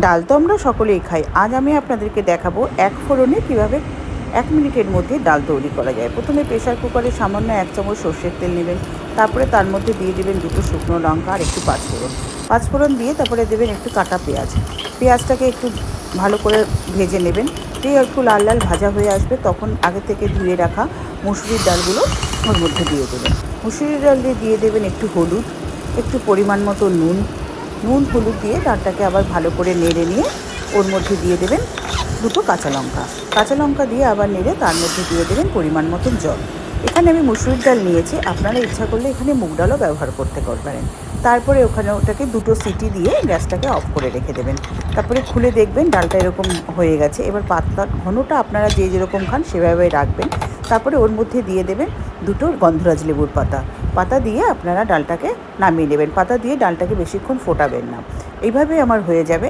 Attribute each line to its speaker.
Speaker 1: ডাল তো আমরা সকলেই খাই। আজ আমি আপনাদেরকে দেখাবো এক ফোড়নে কীভাবে 1 মিনিটের মধ্যে ডাল তৈরি করা যায়। প্রথমে প্রেসার কুকারে সামান্য 1 চামচ সর্ষের তেল নেবেন। তারপরে তার মধ্যে দিয়ে দেবেন 2টো শুকনো লঙ্কা আর একটু পাঁচফোড়ন। পাঁচফোড়ন দিয়ে তারপরে দেবেন একটু কাটা পেঁয়াজ। পেঁয়াজটাকে একটু ভালো করে ভেজে নেবেন। দিয়ে একটু লাল লাল ভাজা হয়ে আসবে, তখন আগে থেকে ধুয়ে রাখা মুসুরির ডালগুলো ওর মধ্যে দিয়ে দেবেন। মুসুরির ডাল দিয়ে দেবেন একটু হলুদ, একটু পরিমাণ মতো নুন হলুদ দিয়ে ডালটাকে আবার ভালো করে নেড়ে নিয়ে ওর মধ্যে দিয়ে দেবেন 2টো কাঁচা লঙ্কা দিয়ে আবার নেড়ে তার মধ্যে দিয়ে দেবেন পরিমাণ মতন জল। এখানে আমি মুসুরির ডাল নিয়েছি, আপনারা ইচ্ছা করলে এখানে মুগ ডালও ব্যবহার করতে পারেন। তারপরে ওটাকে 2টো সিটি দিয়ে গ্যাসটাকে অফ করে রেখে দেবেন। তারপরে খুলে দেখবেন ডালটা এরকম হয়ে গেছে। এবার পাতলা ঘনটা আপনারা যে যেরকম খান সেভাবে রাখবেন। তারপরে ওর মধ্যে দিয়ে দেবেন 2টো গন্ধরাজ লেবুর পাতা দিয়ে আপনারা ডালটাকে নামিয়ে নেবেন। পাতা দিয়ে ডালটাকে বেশিক্ষণ ফোটাবেন না। এইভাবে আমার হয়ে যাবে